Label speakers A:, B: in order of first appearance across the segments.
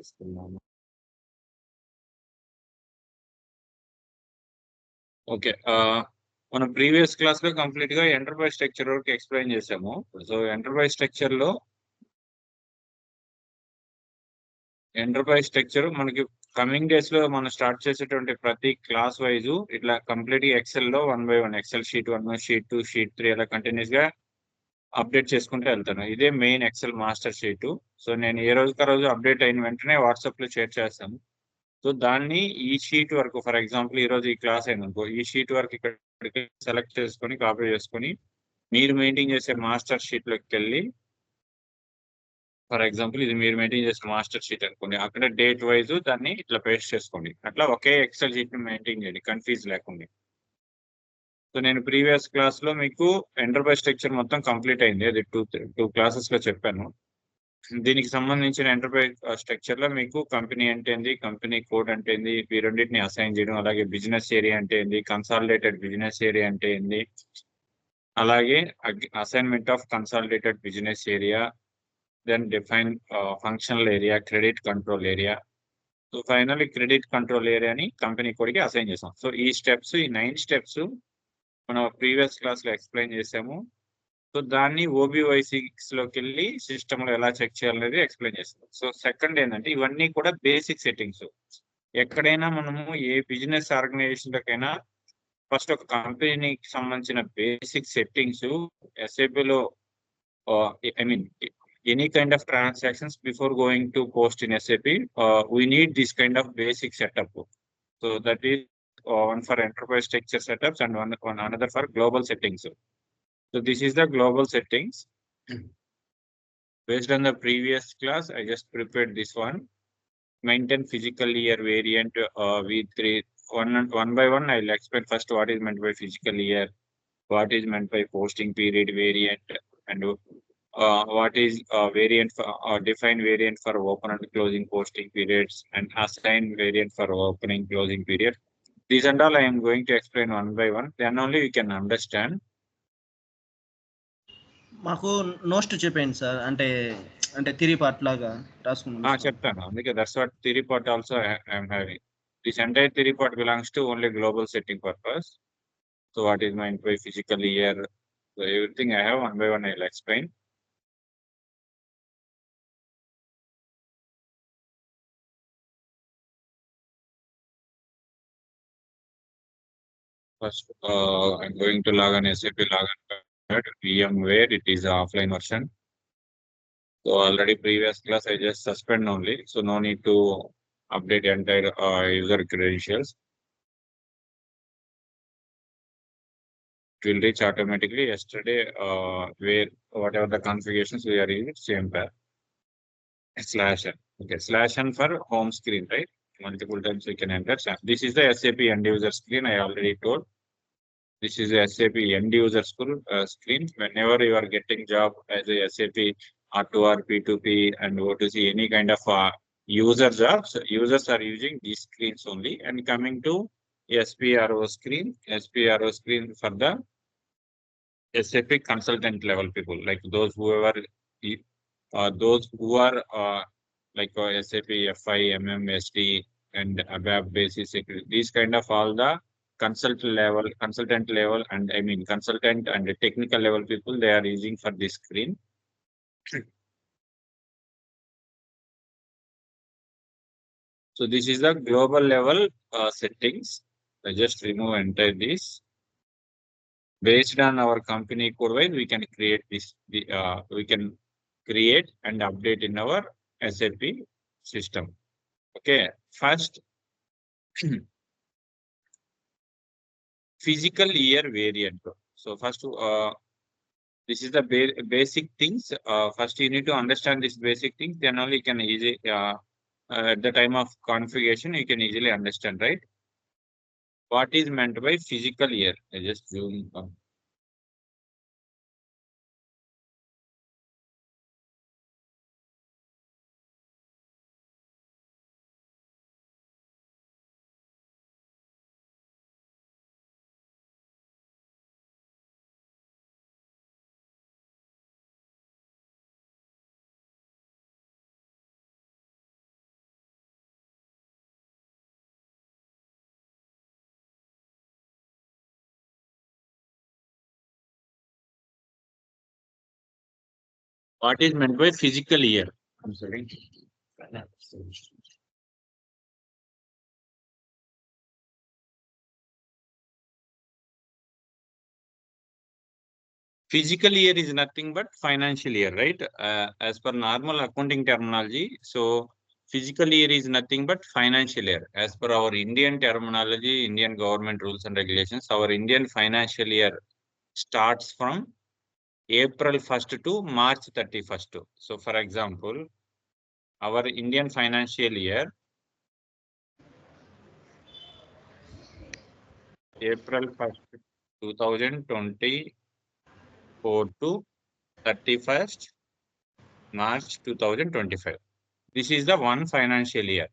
A: చేస్తున్నాను. ఓకే. మనం ప్రీవియస్ క్లాస్‌లో కంప్లీట్‌గా ఎంటర్‌ప్రైజ్ స్ట్రక్చర్ వరకు ఎక్స్‌ప్లెయిన్ చేసాము. సో, ఎంటర్‌ప్రైజ్ స్ట్రక్చర్ మనకి కమింగ్ డేస్‌లో మనం స్టార్ట్ చేసేటువంటి ప్రతి క్లాస్ వైసు ఇట్లా కంప్లీట్‌గా ఎక్సెల్‌లో one by one Excel sheet 1, sheet 2, sheet 3 అలా కంటిన్యూస్‌గా అప్డేట్ చేసుకుంటూ వెళ్తాను. ఇదే main Excel master sheet. So, నేను ఏ రోజుకి ఆ రోజు అప్డేట్ అయిన వెంటనే వాట్సాప్‌లో షేర్ చేస్తాను. సో, దాన్ని ఈ షీట్ వరకు ఫర్ ఎగ్జాంపుల్ ఈరోజు ఈ క్లాస్ అయిందనుకో, ఈ షీట్ వరకు ఇక్కడికి సెలెక్ట్ చేసుకొని, కాపీ చేసుకొని, మీరు మెయింటైన్ చేసే మాస్టర్ షీట్‌లోకెళ్ళి ఫర్ ఎగ్జాంపుల్ ఇది మీరు మెయింటైన్ చేసే మాస్టర్ షీట్ అనుకోండి. అక్కడ డేట్ వైస్ దాన్ని ఇట్లా పేస్ట్ చేసుకోండి. అట్లా ఒకే ఎక్సెల్ షీట్‌ని మెయింటైన్ చేయండి కన్‌ఫ్యూజ్ లేకుండా. సో, నేను ప్రీవియస్ క్లాస్‌లో మీకు ఎంటర్‌ప్రైజ్ స్ట్రక్చర్ మొత్తం కంప్లీట్ అయింది. అది 2 క్లాసెస్‌లో చెప్పాను. దీనికి సంబంధించిన ఎంటర్‌ప్రైజ్ స్ట్రక్చర్‌లో మీకు కంపెనీ అంటే ఏంది? కంపెనీ కోడ్ అంటే ఏంది? ఈ రెండిటిని అసైన్ చేయడం. అలాగే బిజినెస్ ఏరియా అంటే ఏంది? కన్సాలిడేటెడ్ బిజినెస్ ఏరియా అంటే ఏంది? అలాగే assignment of consolidated business area, then define functional area, credit control area. So, finally credit control ఏరియాని కంపెనీ కోడ్‌కి అసైన్ చేసాం. సో, ఈ 9 స్టెప్స్ మనం ప్రీవియస్ క్లాస్‌లో ఎక్స్‌ప్లెయిన్ చేసాము. సో, దాన్ని ఓబీవై6లోకెళ్ళి సిస్టమ్‌లో ఎలా చెక్ చేయాలనేది ఎక్స్‌ప్లెయిన్ చేస్తాం. సో, సెకండ్ ఏందంటే ఇవన్నీ కూడా బేసిక్ సెట్టింగ్స్. ఎక్కడైనా మనము ఏ బిజినెస్ ఆర్గనైజేషన్‌లోకైనా ఫస్ట్ ఒక కంపెనీకి సంబంధించిన బేసిక్ సెట్టింగ్స్ ఎస్ఏపీలో I mean any kind of transactions before going to post in SAP we need this kind of basic setup. So, that is one for enterprise structure setups and one another for global settings. So, this is the global settings. Based on the previous class, I just prepared this one. Maintain physical year variant V3. One by one, I'll explain first what is meant by physical year, what is meant by posting period variant, and what is variant for define variant for open and closing posting periods, and assign variant for opening closing period. These and all I am going to explain one by one. Then only you can understand.
B: మాకు నోస్ట్ చెప్పండి sir. అంటే అంటే theory part లాగా రాసుకున్నాం.
A: చెప్తాను. అందుకే that's what theory part also I am having. This entire theory part belongs to only global setting purpose. So what is meant by physical year? So everything I have one by one I'll explain. First, I'm going to log on SAP login pad, VMware. It is the offline version. So already previous class I just suspend only. So no need to update entire user credentials. It will reach automatically. Yesterday, where whatever the configurations we are using, same path. /n. Okay, /n for home screen, right? Multiple times we can enter. This is the SAP end user screen. I already told. This is the SAP end user screen. Whenever you are getting job as a SAP R2R, P2P, and O2C, any kind of user jobs, users are using these screens only. And coming to SPRO screen for the SAP consultant level people, like those who are like SAP FI, MM, SD, and ABAP basis security. These kind of all the consultant level, and I mean consultant and the technical level people they are using for this screen. So this is the global level settings. I just remove entire this. Based on our company code wise, we can create this. We can create and update in our SAP system. Okay, first physical year variant. So first, this is the basic things. First, you need to understand these basic things. Then only you can easily at the time of configuration you can easily understand, right? What is meant by physical year? I just zoom. What is meant by physical year? I'm sorry. Physical year is nothing but financial year, right? As per normal accounting terminology, so physical year is nothing but financial year. As per our Indian terminology, Indian government rules and regulations, our Indian financial year starts from April 1st to March 31st. So, for example, our Indian financial year, April 1st, 2024 to 31st March 2025. This is the one financial year.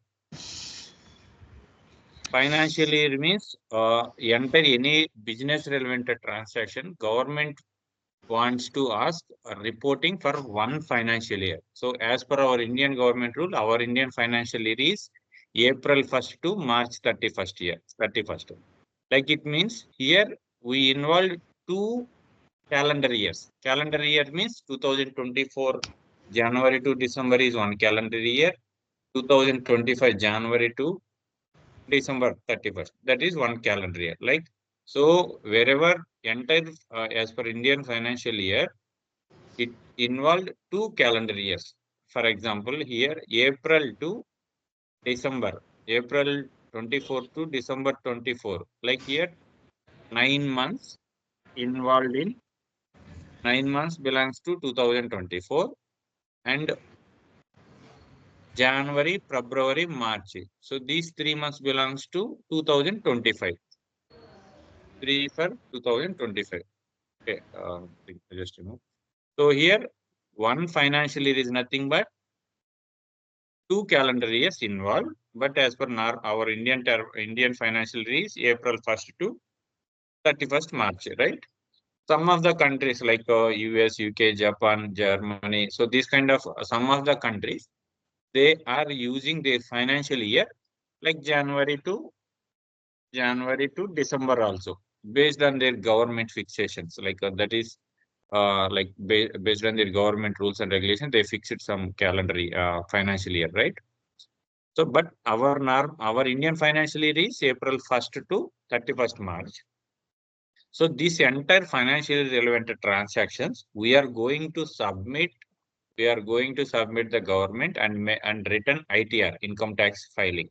A: Financial year means enter any business relevant transaction, government wants to ask reporting for one financial year. So as per our Indian government rule, our Indian financial year is April 1st to March 31st. Like it means here we involve 2 calendar years. Calendar year means 2024 January to December is one calendar year. 2025 January to December 31st. That is one calendar year. Like so, wherever entire as per Indian financial year, it involved 2 calendar years. For example, here April to December, April 24 to December 24. Like here, 9 months involved in 9 months belongs to 2024 and January, February, March. So these 3 months belongs to 2025. 3 for 2025. Okay, just So here, one financial year is nothing but 2 calendar years involved. But as per our Indian financial year is April 1st to 31st March, right? Some of the countries like US, UK, Japan, Germany. So these kind of some of the countries, they are using their financial year like January to December also, based on their government fixations. Like that is like based on their government rules and regulations, they fixed some calendar financial year, right? So, but our Indian financial year is April 1st to 31st March. So, this entire financially relevant transactions, we are going to submit. We are going to submit the government and return ITR, income tax filing.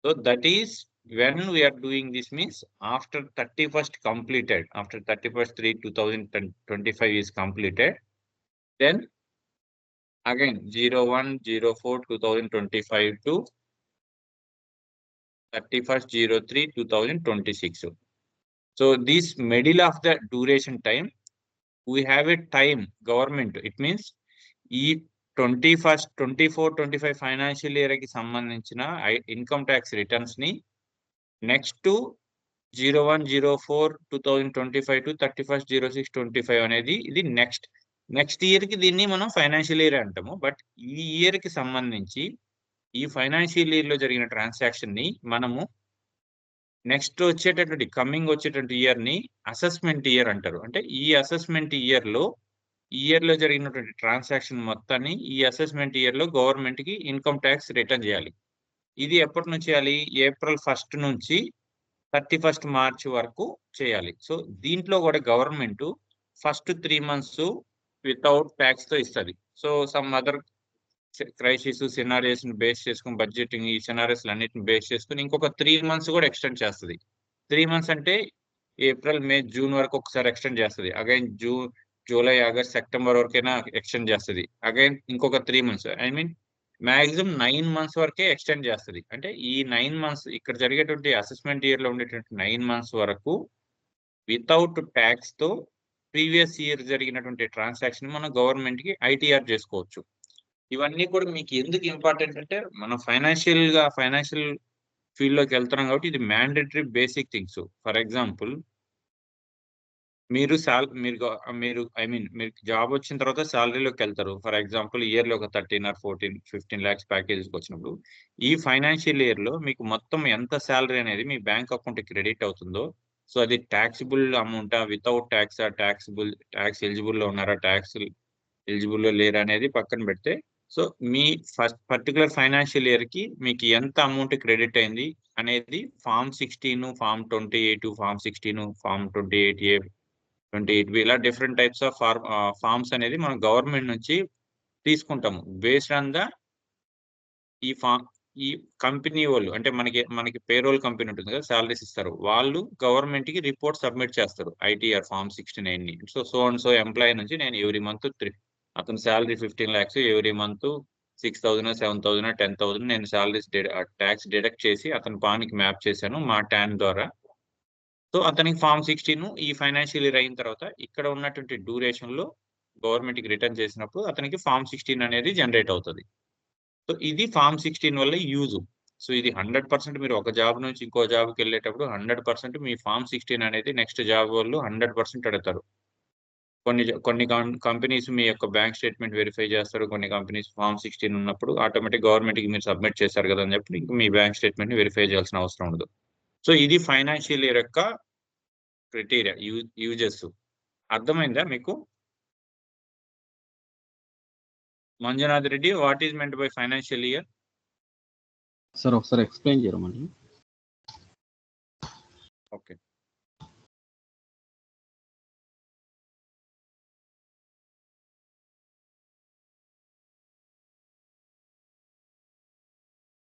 A: So that is when we are doing this means after 31st completed, after 31st 3 2025 is completed, then again 01/04 2025 to 31st 03 2026. So this middle of the duration time, we have a time government. It means ఈ 21st 24 25 financial year కి సంబంధించిన income tax returns ని next 01/04/2025 to 31/06/25 అనేది ఇది next year కి దీన్ని మనం financial year అంటాము. బట్ ఈ ఇయర్ కి సంబంధించి ఈ ఫైనాన్షియల్ ఇయర్ లో జరిగిన ట్రాన్సాక్షన్ ని మనము నెక్స్ట్ వచ్చేటటువంటి ఇయర్ ని అసెస్మెంట్ ఇయర్ అంటారు. అంటే ఈ అసెస్మెంట్ ఇయర్ లో జరిగినటువంటి ట్రాన్సాక్షన్ మొత్తాన్ని ఈ అసెస్మెంట్ ఇయర్ లో గవర్నమెంట్ కి ఇన్కమ్ ట్యాక్స్ రిటర్న్ చేయాలి. ఇది ఎప్పటి నుంచి చేయాలి? April 1st నుంచి 31st March వరకు చేయాలి. సో దీంట్లో కూడా government first 3 months without tax తో ఇస్తుంది. So some other crisis scenarios ని బేస్ చేసుకుని బడ్జెటింగ్ ఈ సినారియోస్ అన్నిటిని బేస్ చేసుకుని ఇంకొక 3 months కూడా ఎక్స్టెండ్ చేస్తుంది. 3 months అంటే ఏప్రిల్ మే జూన్ వరకు ఒకసారి ఎక్స్టెండ్ చేస్తుంది. అగైన్ జూలై ఆగస్ట్ సెప్టెంబర్ వరకైనా ఎక్స్టెండ్ చేస్తుంది. అగైన్ ఇంకొక 3 months, I mean maximum 9 months వరకే ఎక్స్టెండ్ చేస్తుంది. అంటే ఈ 9 months ఇక్కడ జరిగేటువంటి అసెస్మెంట్ ఇయర్ లో ఉండేటువంటి 9 months వరకు వితౌట్ ట్యాక్స్ తో ప్రీవియస్ ఇయర్ జరిగినటువంటి ట్రాన్సాక్షన్ మనం గవర్నమెంట్ కి ఐటీఆర్ చేసుకోవచ్చు. ఇవన్నీ కూడా మీకు ఎందుకు ఇంపార్టెంట్ అంటే మనం ఫైనాన్షియల్ ఫీల్డ్ లోకి వెళ్తున్నాం కాబట్టి ఇది mandatory basic things. For example మీరు జాబ్ వచ్చిన తర్వాత శాలరీలోకి వెళ్తారు. ఫర్ ఎగ్జాంపుల్ ఇయర్లో ఒక 13 or 14 15 lakhs ప్యాకేజెస్కి వచ్చినప్పుడు ఈ ఫైనాన్షియల్ ఇయర్ లో మీకు మొత్తం ఎంత శాలరీ అనేది మీ బ్యాంక్ అకౌంట్ క్రెడిట్ అవుతుందో, సో అది ట్యాక్సిబుల్ అమౌంటా, వితౌట్ ట్యాక్స్ ఎలిజిబుల్ లో ఉన్నారా, ట్యాక్స్ ఎలిజిబుల్ లేరు అనేది పక్కన పెడితే, సో మీ ఫస్ట్ పర్టికులర్ ఫైనాన్షియల్ ఇయర్ కి మీకు ఎంత అమౌంట్ క్రెడిట్ అయింది అనేది form 16, form 28, form 16, form 28A, 28B ఇలా డిఫరెంట్ టైప్స్ ఆఫ్ ఫార్మ్స్ అనేది మనం గవర్నమెంట్ నుంచి తీసుకుంటాము. బేస్డ్ ఆన్ ద ఈ కంపెనీ వాళ్ళు, అంటే మనకి పేరోల్ కంపెనీ ఉంటుంది కదా, సాలరీస్ ఇస్తారు, వాళ్ళు గవర్నమెంట్ కి రిపోర్ట్ సబ్మిట్ చేస్తారు ITR ఫామ్ 69 ని. సో అండ్ సో ఎంప్లాయీ నుంచి నేను ఎవ్రీ మంత్ అతని శాలరీ 15 lakhs, ఎవ్రీ మంత్ 6,000, 7,000, 10,000 నేను శాలరీస్ ట్యాక్స్ డిడక్ట్ చేసి అతని పానికి మ్యాప్ చేశాను మా ట్యాన్ ద్వారా. సో అతనికి ఫామ్ 16 ఈ ఫైనాన్షియల్ ఇయర్ అయిన తర్వాత ఇక్కడ ఉన్నటువంటి డ్యూరేషన్ లో గవర్నమెంట్ కి రిటర్న్ చేసినప్పుడు అతనికి ఫామ్ 16 అనేది జనరేట్ అవుతుంది. సో ఇది ఫామ్ 16 వల్ల యూజ్. సో ఇది 100% మీరు ఒక జాబ్ నుంచి ఇంకో జాబ్కి వెళ్ళేటప్పుడు 100% మీ ఫామ్ 16 అనేది నెక్స్ట్ జాబ్ వాళ్ళు 100% అడుగుతారు. కొన్ని కంపెనీస్ మీ యొక్క బ్యాంక్ స్టేట్మెంట్ వెరిఫై చేస్తారు, కొన్ని కంపెనీస్ ఫామ్ 16 ఉన్నప్పుడు ఆటోమేటిక్ గవర్నమెంట్ కి మీరు సబ్మిట్ చేశారు కదా అని చెప్పి ఇంక మీ బ్యాంక్ స్టేట్మెంట్ వెరిఫై చేయాల్సిన అవసరం ఉండదు. సో ఇది ఫైనాన్షియల్ ఇయర్ యొక్క క్రైటీరియా, యూజెస్. అర్థమైందా మీకు? Manjunath Reddy, what is meant by financial year?
C: Sir ఒకసారి ఎక్స్ప్లెయిన్ చేయరు మళ్ళీ.
A: ఓకే,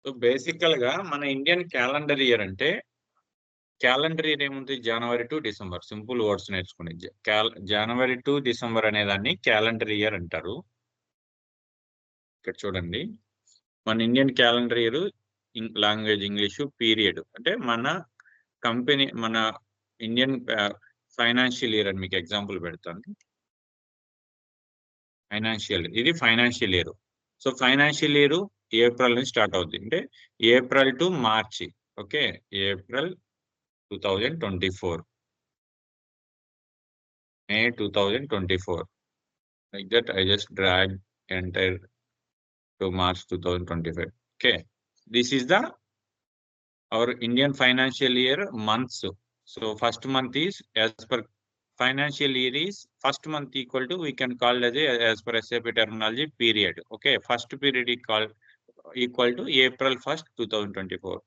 A: సో బేసికల్ గా మన ఇండియన్ క్యాలెండర్ ఇయర్ అంటే, క్యాలెండర్ ఇయర్ ఏముంది, జనవరి టు డిసెంబర్. సింపుల్ వర్డ్స్ నేర్చుకుని జనవరి టు డిసెంబర్ అనేదాన్ని క్యాలెండర్ ఇయర్ అంటారు. ఇక్కడ చూడండి, మన Indian calendar year language English period అంటే మన కంపెనీ, మన ఇండియన్ ఫైనాన్షియల్ ఇయర్ అని మీకు ఎగ్జాంపుల్ పెడతాను. ఫైనాన్షియల్, ఇది financial year. So financial year April నుంచి స్టార్ట్ అవుతుంది, అంటే April to March. Okay, April 2024, May 2024, like that I just drag entire to March 2025. Okay, this is the our Indian financial year months. So first month is, as per financial year is, first month equal to, we can call as per SAP terminology, period. Okay, first period is called equal to April 1st, 2024,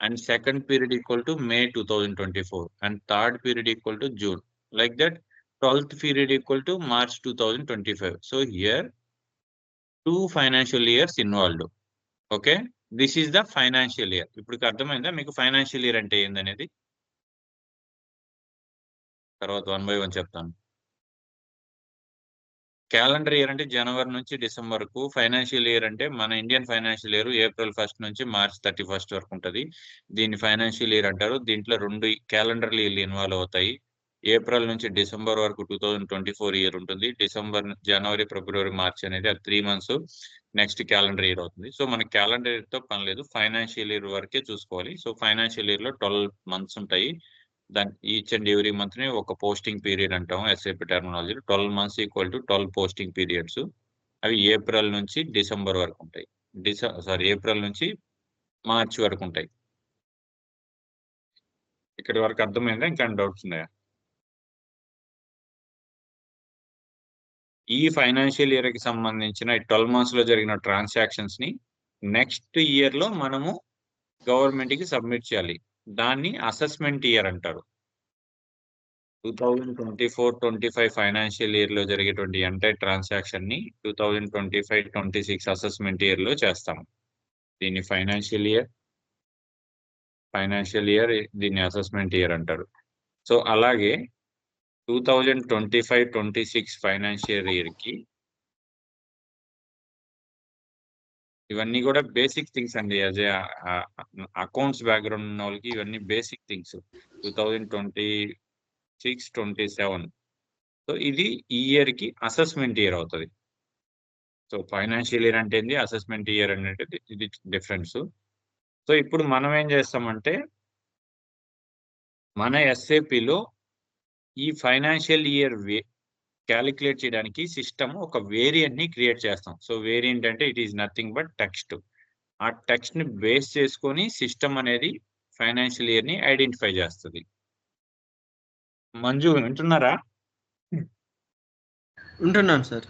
A: and second period equal to May 2024, and third period equal to June. Like that, 12th period equal to March 2025. So here 2 financial years involved. Okay, this is the financial year. ఇప్పుడు అర్థమైందా మీకు financial year అంటే ఏందనేది? తర్వాత 1 by 1 చెప్తాను. Calendar year అంటే జనవరి నుంచి December కు, ఫైనాన్షియల్ ఇయర్ అంటే మన Indian financial year April 1st నుంచి మార్చ్ 31st వరకు ఉంటుంది. దీన్ని ఫైనాన్షియల్ ఇయర్ అంటారు. దీంట్లో 2 క్యాలెండర్ ఇయర్లు ఇన్వాల్వ్ అవుతాయి. ఏప్రిల్ నుంచి డిసెంబర్ వరకు 2024 ఇయర్ ఉంటుంది. జనవరి, ఫిబ్రవరి, మార్చ్ అనేది 3 months నెక్స్ట్ క్యాలెండర్ ఇయర్ అవుతుంది. సో మన క్యాలెండర్ ఇయర్ తో పని లేదు, ఫైనాన్షియల్ ఇయర్ వరకే చూసుకోవాలి. సో ఫైనాన్షియల్ ఇయర్ లో 12 months ఉంటాయి. దాని ఈచ్ అండ్ ఎవ్రీ మంత్ ని ఒక పోస్టింగ్ పీరియడ్ అంటాం SAP terminology. 12 months equal to 12 posting periods. అవి ఏప్రిల్ నుంచి డిసెంబర్ వరకు ఉంటాయి. ఏప్రిల్ నుంచి మార్చ్ వరకు ఉంటాయి. ఇక్కడి వరకు అర్థమైందా? ఇంకా డౌట్స్ ఉన్నాయా? ఈ ఫైనాన్షియల్ ఇయర్ కి సంబంధించిన 12 months లో జరిగిన ట్రాన్సాక్షన్స్ ని నెక్స్ట్ ఇయర్ లో మనము గవర్నమెంట్ కి సబ్మిట్ చేయాలి. దాన్ని అసెస్మెంట్ ఇయర్ అంటారు. 2024-25 ఫైనాన్షియల్ ఇయర్ లో జరిగేటువంటి ఎంటైర్ ట్రాన్సాక్షన్ ని 2025-26 అసెస్మెంట్ ఇయర్ లో చేస్తాము. దీన్ని ఫైనాన్షియల్ ఇయర్, దీన్ని అసెస్మెంట్ ఇయర్ అంటారు. సో అలాగే 2025-26 ఫైనాన్షియల్ ఇయర్ కి ఇవన్నీ కూడా బేసిక్ థింగ్స్ అండి. యాజ్ ఏ అకౌంట్స్ బ్యాక్గ్రౌండ్ ఉన్న వాళ్ళకి ఇవన్నీ బేసిక్ థింగ్స్. 2026-27, సో ఇది ఈ ఇయర్ కి అసెస్మెంట్ ఇయర్ అవుతుంది. సో ఫైనాన్షియల్ ఇయర్ అంటే ఏంది, అసెస్మెంట్ ఇయర్ అనేది ఇది డిఫరెన్స్. సో ఇప్పుడు మనం ఏం చేస్తామంటే, మన SAPలో ఈ ఫైనాన్షియల్ ఇయర్ క్యాలిక్యులేట్ చేయడానికి సిస్టమ్ ఒక వేరియంట్ ని క్రియేట్ చేస్తాం. సో వేరియంట్ అంటే it is nothing but text. ఆ టెక్స్ట్ ని బేస్ చేసుకొని సిస్టమ్ అనేది ఫైనాన్షియల్ ఇయర్ ని ఐడెంటిఫై చేస్తుంది. మంజు వింటున్నారా?
B: ఉంటున్నాను సార్.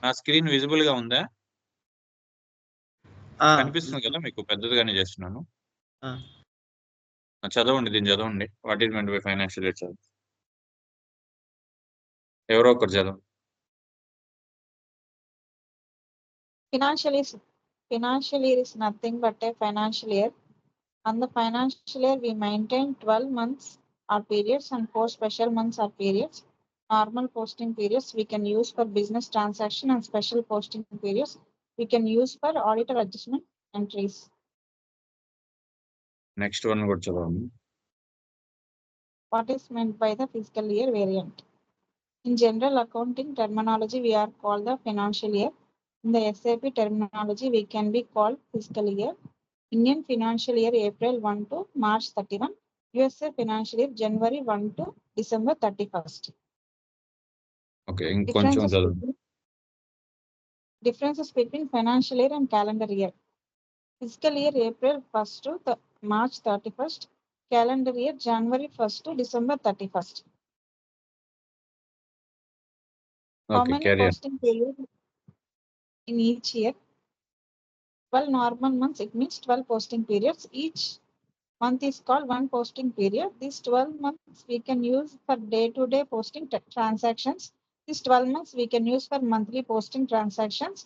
A: నా స్క్రీన్ విజిబుల్ గా ఉందా?
B: ఆ,
A: కనిపిస్తుంది కదా మీకు? పెద్దదిగానే చేస్తున్నాను.
B: ఆ.
A: చదవండి, దీన్ని చదవండి. What is meant by financial year చదవండి. ఎవరో ఒకరు చదవండి.
D: Financial year is nothing but a financial year. On the financial year, we maintain 12 months or periods and 4 special months or periods. Normal posting periods we can use for business transaction, and special posting periods we can use for auditor adjustment entries.
A: Next one కూడా చదవండి.
D: What is meant by the fiscal year variant? In general accounting terminology, we are called the financial year. In the SAP terminology, we can be called fiscal year. Indian financial year April 1 to March 31. USA financial year January 1 to December 31st.
A: Okay, ఇంకొంచెం చదవండి.
D: Differences between financial year and calendar year. Fiscal year April 1st to March 31st. Calendar year January 1st to December 31st. How
A: okay,
D: many
A: carry on.
D: posting periods in each year? 12 normal months, it means 12 posting periods. Each month is called one posting period. These 12 months we can use for day-to-day posting transactions. These 12 months we can use for monthly posting transactions.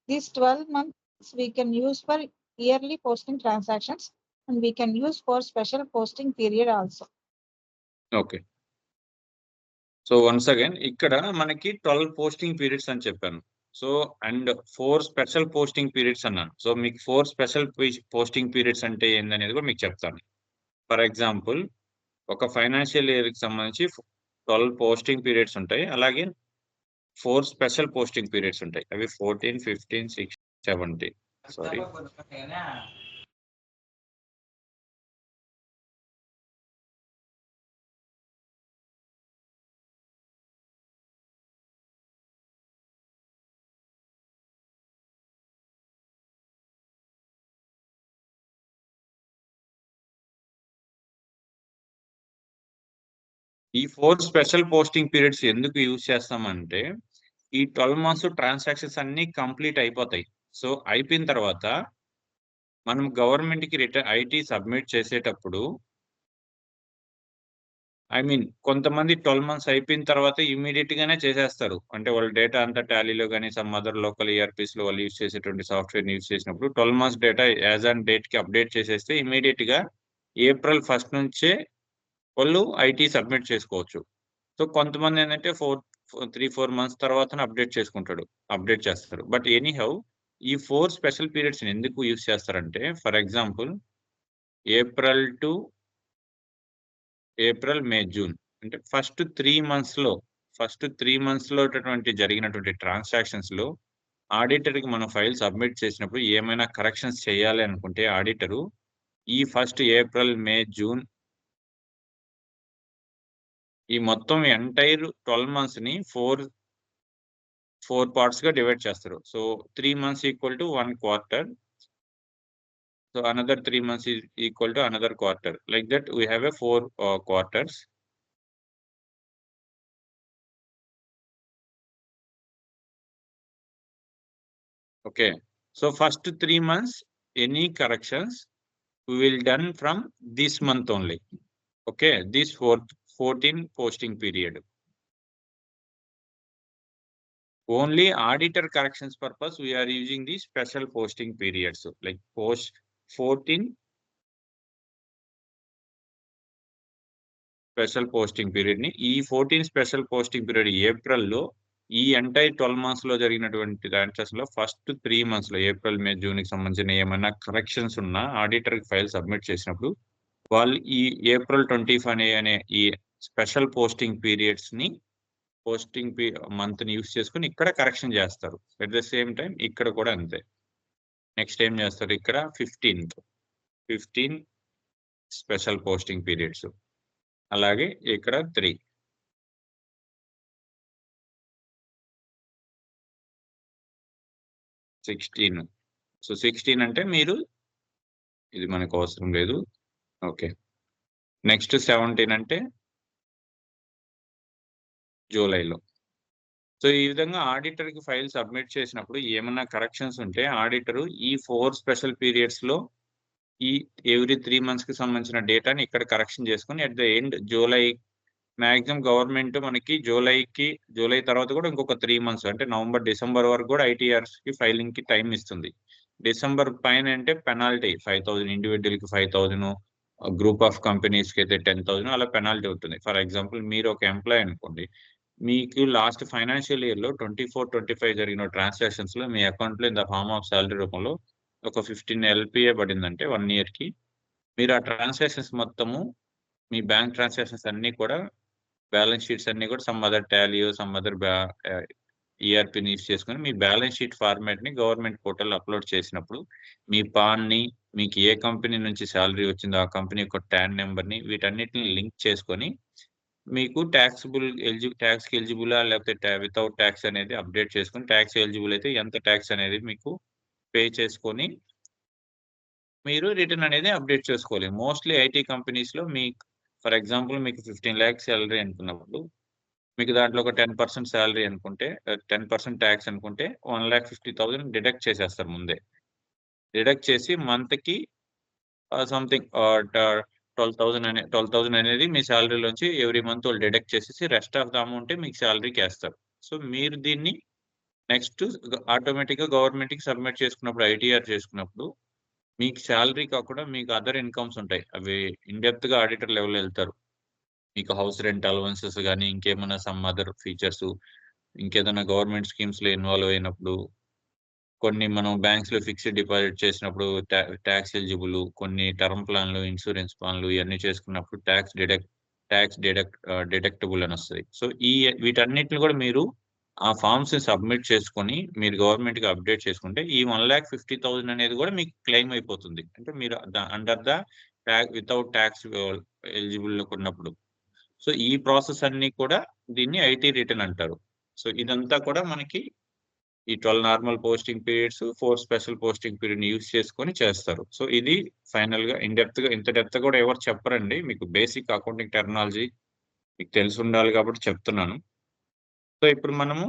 D: These 12 months we can use for yearly posting transactions, and we can use for special posting period also.
A: Okay, so once again ఇక్కడ మనకి 12 posting periods అని చెప్పాను. So and 4 special posting periods అన్నాను. So మీకు 4 special posting periods అంటే ఏందనేది కూడా మీకు చెప్తాను. ఫర్ ఎగ్జాంపుల్, ఒక ఫైనాన్షియల్ ఇయర్ కి సంబంధించి 12 పోస్టింగ్ పీరియడ్స్ ఉంటాయి. అలాగే 4 స్పెషల్ పోస్టింగ్ పీరియడ్స్ ఉంటాయి. అవి 14, 15, 16, 17. సారీ, ఈ 4 స్పెషల్ పోస్టింగ్ పీరియడ్స్ ఎందుకు యూజ్ చేస్తామంటే, ఈ 12 మంత్స్ ట్రాన్సాక్షన్స్ అన్ని కంప్లీట్ అయిపోతాయి. సో అయిపోయిన తర్వాత మనం గవర్నమెంట్ కి రిటర్న్ ఐటీ సబ్మిట్ చేసేటప్పుడు, ఐ మీన్ కొంతమంది 12 మంత్స్ అయిపోయిన తర్వాత ఇమీడియట్ గానే చేసేస్తారు. అంటే వాళ్ళ డేటా అంతా టాలీలో కానీ సమ్ అదర్ లోకల్ ఈఆర్పీస్ లో వాళ్ళు యూజ్ చేసేటువంటి సాఫ్ట్వేర్ యూజ్ చేసినప్పుడు 12 months data as on date కి అప్డేట్ చేసేస్తే ఇమీడియట్ గా April 1st నుంచే వాళ్ళు ఐటీ సబ్మిట్ చేసుకోవచ్చు. సో కొంతమంది ఏంటంటే 3-4 మంత్స్ తర్వాత అప్డేట్ చేస్తారు. బట్ ఎనీ హౌ ఈ 4 స్పెషల్ పీరియడ్స్ ఎందుకు యూజ్ చేస్తారంటే, for example April to April, May, June అంటే ఫస్ట్ 3 మంత్స్ లో జరిగినటువంటి ట్రాన్సాక్షన్స్ లో ఆడిటర్ కి మనం ఫైల్ సబ్మిట్ చేసినప్పుడు ఏమైనా కరెక్షన్స్ చేయాలి అనుకుంటే ఆడిటరు ఈ ఫస్ట్ ఏప్రిల్, మే, జూన్ ఈ మొత్తం ఎంటైర్ 12 మంత్స్ ని 4 పార్ట్స్ గా డివైడ్ చేస్తారు. So 3 months equal to 1 quarter. So another 3 months is equal to another quarter. Like that we have a 4 quarters. Okay. So first 3 months, any corrections we will done from this month only. Okay. This 14 posting period. Only auditor corrections purpose we are using the special posting periods. So like post 14 special posting period ని, ఈ 14 special posting period April లో ఈ entire 12 months లో జరిగినటువంటి transaction లో first 3 months లో April, మే, June కి సంబంధించిన ఏమైనా కరెక్షన్స్ ఉన్నా ఆడిటర్ కి ఫైల్ సబ్మిట్ చేసినప్పుడు వాళ్ళు ఈ ఏప్రిల్ 25 అనే ఈ స్పెషల్ పోస్టింగ్ పీరియడ్స్ ని మంత్ ని యూస్ చేసుకుని ఇక్కడ కరెక్షన్ చేస్తారు. ఎట్ ద సేమ్ టైం ఇక్కడ కూడా అంతే. నెక్స్ట్ ఏం చేస్తారు, ఇక్కడ 15 స్పెషల్ పోస్టింగ్ పీరియడ్స్, అలాగే ఇక్కడ 3. సో 16 అంటే మీరు ఇది మనకు అవసరం లేదు. ఓకే. నెక్స్ట్ 17 అంటే జూలైలో. సో ఈ విధంగా ఆడిటర్ కి ఫైల్ సబ్మిట్ చేసినప్పుడు ఏమన్నా కరెక్షన్స్ ఉంటే ఆడిటర్ ఈ 4 స్పెషల్ పీరియడ్స్ లో ఈ ఎవ్రీ 3 మంత్స్ కి సంబంధించిన డేటాని ఇక్కడ కరెక్షన్ చేసుకొని at the end July maximum government మనకి జూలై తర్వాత కూడా ఇంకొక 3 మంత్స్ అంటే నవంబర్ డిసెంబర్ వరకు కూడా ఐటీఆర్స్ కి ఫైలింగ్ కి టైం ఇస్తుంది. డిసెంబర్ పైన అంటే పెనాల్టీ 5,000 ఇండివిజువల్ కి 5,000 గ్రూప్ ఆఫ్ కంపెనీస్ కి అయితే 10,000 అలా పెనాల్టీ ఉంటుంది. ఫర్ ఎగ్జాంపుల్ మీరు ఒక ఎంప్లాయ్ అనుకోండి, మీకు లాస్ట్ ఫైనాన్షియల్ ఇయర్ లో 24-25 జరిగిన ట్రాన్సాక్షన్స్ లో మీ అకౌంట్ లో in the form of salary రూపంలో ఒక 15 LPA పడిందంటే 1 year కి మీరు ఆ ట్రాన్సాక్షన్స్ మొత్తము మీ బ్యాంక్ ట్రాన్సాక్షన్స్ అన్ని కూడా బ్యాలెన్స్ షీట్స్ అన్ని కూడా సమ్ అదర్ టాలియో సమ్ అదర్ ఈఆర్పిని యూస్ చేసుకుని మీ బ్యాలెన్స్ షీట్ ఫార్మాట్ ని గవర్నమెంట్ పోర్టల్ అప్లోడ్ చేసినప్పుడు మీ పాన్ ని మీకు ఏ కంపెనీ నుంచి శాలరీ వచ్చిందో ఆ కంపెనీ యొక్క ట్యాన్ నెంబర్ ని వీటన్నిటిని లింక్ చేసుకొని మీకు ట్యాక్స్ కి ఎలిజిబులా లేకపోతే వితౌట్ ట్యాక్స్ అనేది అప్డేట్ చేసుకుని ట్యాక్స్ ఎలిజిబుల్ అయితే ఎంత ట్యాక్స్ అనేది మీకు పే చేసుకొని మీరు రిటర్న్ అనేది అప్డేట్ చేసుకోవాలి. మోస్ట్లీ ఐటీ కంపెనీస్ లో మీకు ఫర్ ఎగ్జాంపుల్ మీకు 15 lakhs శాలరీ అనుకున్నప్పుడు మీకు దాంట్లో ఒక 10% శాలరీ అనుకుంటే 10% ట్యాక్స్ అనుకుంటే 1,50,000 డిడక్ట్ చేసేస్తారు ముందే. డిడక్ట్ చేసి మంత్ కి సంథింగ్ 12,000 అనేది మీ శాలరీలోంచి ఎవ్రీ మంత్ వాళ్ళు డిడక్ట్ చేసేసి రెస్ట్ ఆఫ్ ద అమౌంట్ మీకు శాలరీకి వేస్తారు. సో మీరు దీన్ని నెక్స్ట్ ఆటోమేటిక్ గా గవర్నమెంట్ కి సబ్మిట్ చేసుకున్నప్పుడు ఐటీఆర్ చేసుకున్నప్పుడు మీకు శాలరీ కాకుండా మీకు అదర్ ఇన్కమ్స్ ఉంటాయి. అవి ఇన్డెప్త్ గా ఆడిటర్ లెవెల్ వెళ్తారు. మీకు హౌస్ రెంట్ అలవెన్సెస్ కానీ ఇంకేమైనా సమ్ అదర్ ఫీచర్స్ ఇంకేదైనా గవర్నమెంట్ స్కీమ్స్ లో ఇన్వాల్వ్ అయినప్పుడు కొన్ని మనం బ్యాంక్స్ లో ఫిక్స్డ్ డిపాజిట్ చేసినప్పుడు ట్యాక్స్ ఎలిజిబుల్ కొన్ని టర్మ్ ప్లాన్లు ఇన్సూరెన్స్ ప్లాన్లు ఇవన్నీ చేసుకున్నప్పుడు ట్యాక్స్ డిడక్టబుల్ అని వస్తుంది. సో వీటన్నిటిని కూడా మీరు ఆ ఫార్మ్స్ ని సబ్మిట్ చేసుకొని మీరు గవర్నమెంట్ కి అప్డేట్ చేసుకుంటే ఈ 1,50,000 అనేది కూడా మీకు క్లెయిమ్ అయిపోతుంది. అంటే మీరు under the without tax eligible ఉన్నప్పుడు. సో ఈ ప్రాసెస్ అన్ని కూడా దీన్ని ఐటీ రిటర్న్ అంటారు. సో ఇదంతా కూడా మనకి ఈ 12 normal posting periods 4 special posting period use చేసుకొని చేస్తారు. సో ఇది ఫైనల్ గా ఇంత డెప్త్ కూడా ఎవరు చెప్పరండి. మీకు బేసిక్ అకౌంటింగ్ టెర్మినాలజీ మీకు తెలిసి ఉండాలి కాబట్టి చెప్తున్నాను. సో ఇప్పుడు మనము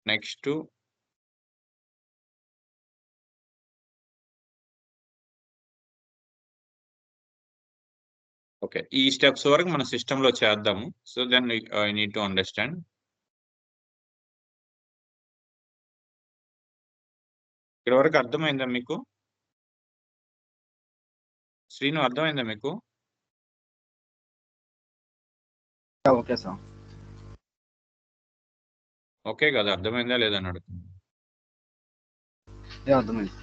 A: నెక్స్ట్ ఓకే ఈ స్టెప్స్ వరకు మన సిస్టమ్ లో చేద్దాము. So then I need to understand. ఇక్కడ వరకు అర్థమైందా మీకు? శ్రీను అర్థమైందా మీకు?
C: Okay sir.
A: ఓకే కదా, అర్థమైందా లేదా అని అడుగుతుంది.
C: అర్థమైంది.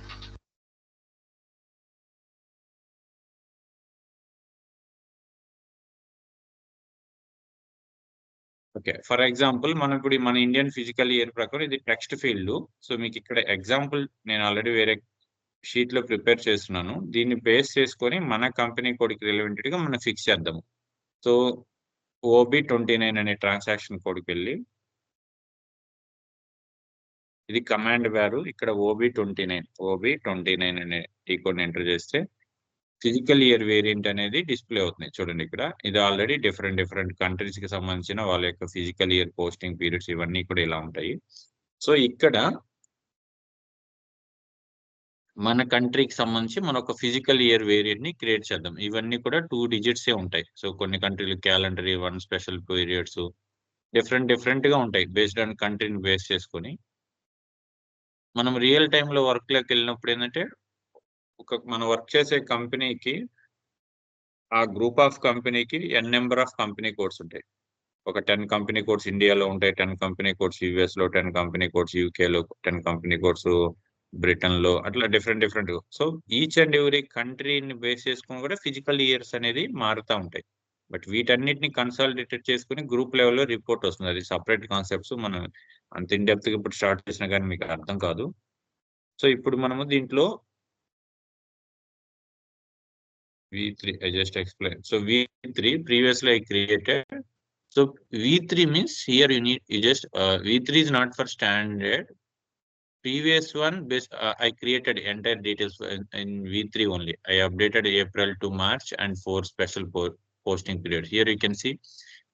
A: ఓకే ఫర్ ఎగ్జాంపుల్ మనం ఇప్పుడు మన ఇండియన్ ఫిజికల్ ఇయర్ ప్రకారం ఇది టెక్స్ట్ ఫీల్డ్. సో మీకు ఇక్కడ ఎగ్జాంపుల్ నేను ఆల్రెడీ వేరే షీట్ లో ప్రిపేర్ చేస్తున్నాను. దీన్ని బేస్ చేసుకొని మన కంపెనీ కోడ్కి రిలవెంటెడ్ గా మనం ఫిక్స్ చేద్దాము. సో OB29 అనే ట్రాన్సాక్షన్ కోడ్కి వెళ్ళి ఇది కమాండ్ వారు ఇక్కడ OB29 అనే ఈ కోడ్ ఎంటర్ చేస్తే ఫిజికల్ ఇయర్ వేరియంట్ అనేది డిస్ప్లే అవుతుంది. చూడండి ఇక్కడ ఇది ఆల్రెడీ డిఫరెంట్ కంట్రీస్ కి సంబంధించిన వాళ్ళ యొక్క ఫిజికల్ ఇయర్ పోస్టింగ్ పీరియడ్స్ ఇవన్నీ కూడా ఇలా ఉంటాయి. సో ఇక్కడ మన కంట్రీకి సంబంధించి మన ఒక ఫిజికల్ ఇయర్ వేరియంట్ ని క్రియేట్ చేద్దాం. ఇవన్నీ కూడా 2 digits ఉంటాయి. సో కొన్ని కంట్రీలు క్యాలెండర్ 1 స్పెషల్ పీరియడ్స్ డిఫరెంట్ గా ఉంటాయి బేస్డ్ ఆన్ కంట్రీని బేస్ చేసుకొని. మనం రియల్ టైంలో వర్క్ లోకి వెళ్ళినప్పుడు ఏంటంటే మనం వర్క్ చేసే కంపెనీకి ఆ గ్రూప్ ఆఫ్ కంపెనీకి నెంబర్ ఆఫ్ కంపెనీ కోడ్స్ ఉంటాయి. ఒక 10 కంపెనీ కోడ్స్ ఇండియాలో ఉంటాయి, 10 కంపెనీ కోడ్స్ యుఎస్ లో, 10 కంపెనీ కోడ్స్ యూకేలో, 10 కంపెనీ కోడ్స్ బ్రిటన్ లో, అట్లా different. So each and every కంట్రీని బేస్ చేసుకుని కూడా ఫిజికల్ ఇయర్స్ అనేది మారుతూ ఉంటాయి. బట్ వీటన్నిటిని కన్సాలిడేటెడ్ చేసుకుని గ్రూప్ లెవెల్లో రిపోర్ట్ వస్తుంది. అది సపరేట్ కాన్సెప్ట్స్. మనం అంత ఇన్ డెప్త్ గా ఇప్పుడు స్టార్ట్ చేసినా కానీ మీకు అర్థం కాదు. సో ఇప్పుడు మనము దీంట్లో V3 I just explained. So V3 previously I created. So V3 means here you just V3 is not for standard. Previous one I created entire details in V3 only. I updated April to March and 4 special posting periods. Here you can see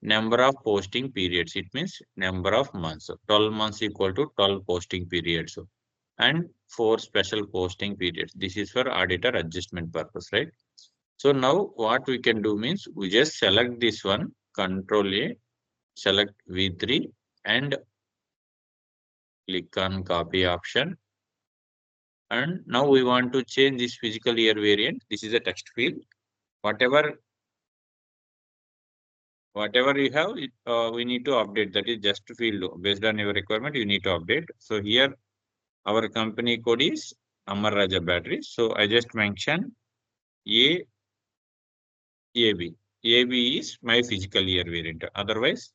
A: number of posting periods. It means number of months. 12 months equal to 12 posting periods and 4 special posting periods. This is for auditor adjustment purpose, right? So now what we can do means we just select this one, Control A, select V3 and click on copy option. And now we want to change this physical year variant. This is a text field. Whatever you have, we need to update. That is just field based on your requirement. You need to update. So here our company code is Amar Raja Batteries. So I just mentioned AB. AB is my physical year variant. Otherwise,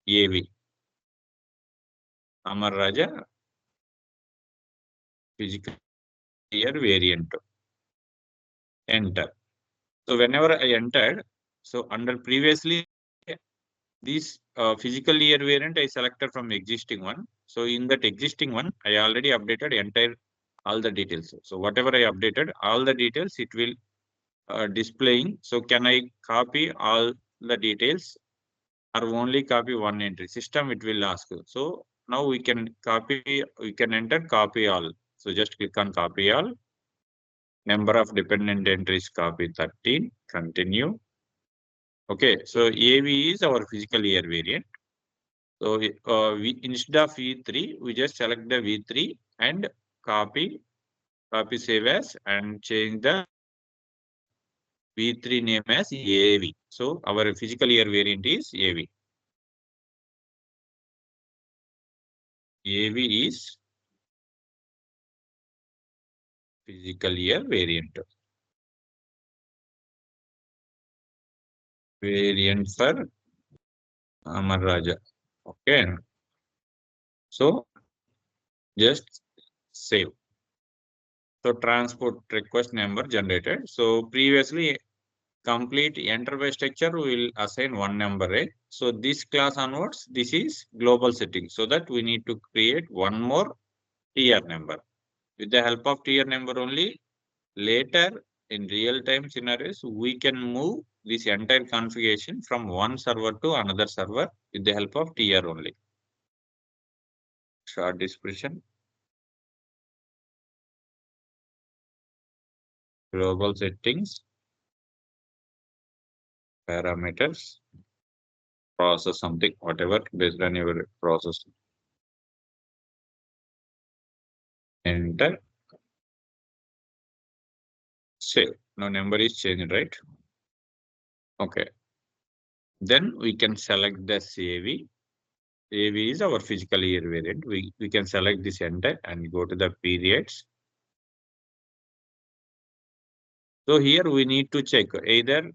A: AB. Amar Raja physical year variant. Enter. So whenever I entered, so under previously this physical year variant I selected from existing one. So in that existing one, I already updated entire all the details. So whatever I updated, all the details it will displaying. So can I copy all the details or only copy one entry? System it will ask. So now we can copy, we can enter copy all. So just click on copy all. Number of dependent entries copy 13. Continue. Okay, so AV is our physical year variant. So we instead of V3, we just select the V3 and copy save as and change the V3 name as AV. So our physical year variant is AV. AV is physical year variant. Variant for Amar Raja. Okay. So just save. So transport request number generated. So previously complete enterprise structure will assign one number, right? So this class onwards, this is global setting. So that we need to create one more tier number. With the help of tier number only, later in real-time scenarios, we can move this entire configuration from one server to another server with the help of tier only. Short description. Global settings. Parameters. Process something, whatever, based on your process. Enter. Save. Now number is changed, right? Okay. Then we can select the CAV. CAV is our physical year variant. We can select this enter and go to the periods. So here we need to check either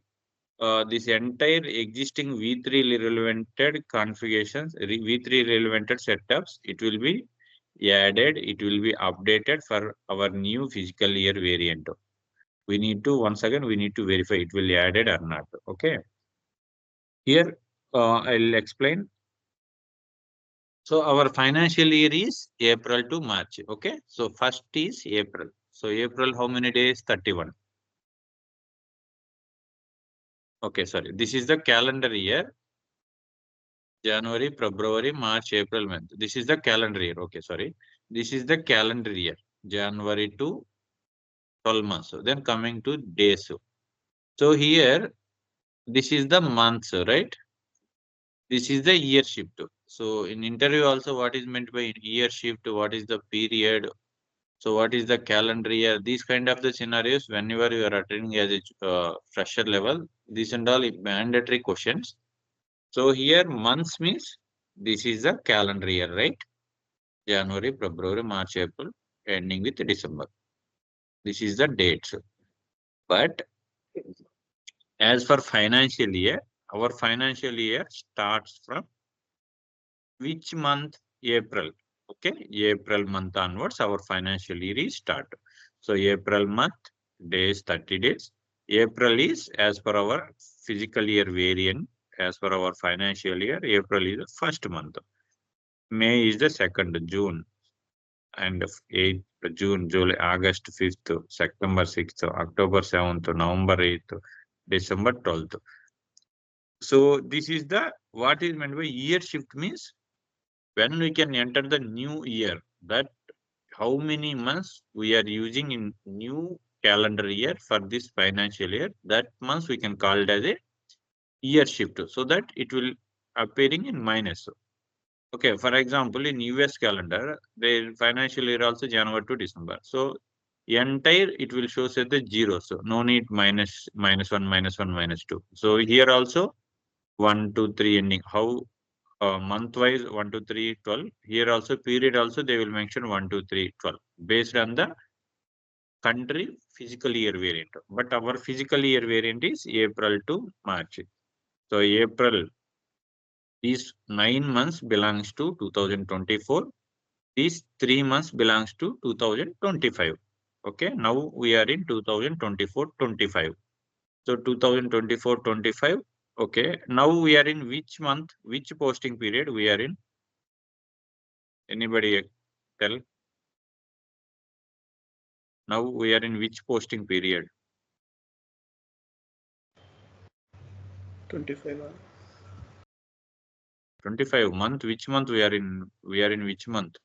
A: this entire existing V3 relevant configurations, V3 relevant setups, it will be added, it will be updated for our new physical year variant. We need to, once again, we need to verify it will be added or not. Okay. Here I'll explain. So our financial year is April to March. Okay. So first is April. So April, how many days? 31. Okay, sorry. This is the calendar year. January, February, March, April, May. This is the calendar year. Okay, sorry. This is the calendar year. January to 12 months. Then coming to days. So here, this is the months, right? This is the year shift. So in interview also, what is meant by year shift? What is the period? So what is the calendar year? These kind of the scenarios, whenever you are attending as a fresher level, these and all mandatory questions. So here months means this is the calendar year, right? January, February, March, April, ending with December. This is the dates. But as for financial year, our financial year starts from which month? April. Okay, April month onwards, our financial year is start. So April month, days 30 days. April is as per our physical year variant, as per our financial year, April is the first month. May is the second, June, and 8th, June, July, August 5th, September 6th, October 7th, November 8th, December 12th. So this is the what is meant by year shift means when we can enter the new year, that how many months we are using in new calendar year for this financial year, that months we can call it as a year shift, so that it will appearing in minus. Okay, for example, in US calendar, their financial year also January to December. So entire it will show as the zero. So no need minus one, minus two. So here also 1, 2, 3 ending. How month wise 1, 2, 3, 12. Here also period also they will mention 1, 2, 3, 12 based on the country physical year variant. But our physical year variant is April to March. So April, these 9 months belongs to 2024. These 3 months belongs to 2025. Okay, now we are in 2024-25. So 2024-25. Okay, now we are in which month, which posting period we are in? Anybody tell? Now we are in which posting period?
B: 25.
A: 25 month. Which month we are in? We are in which month?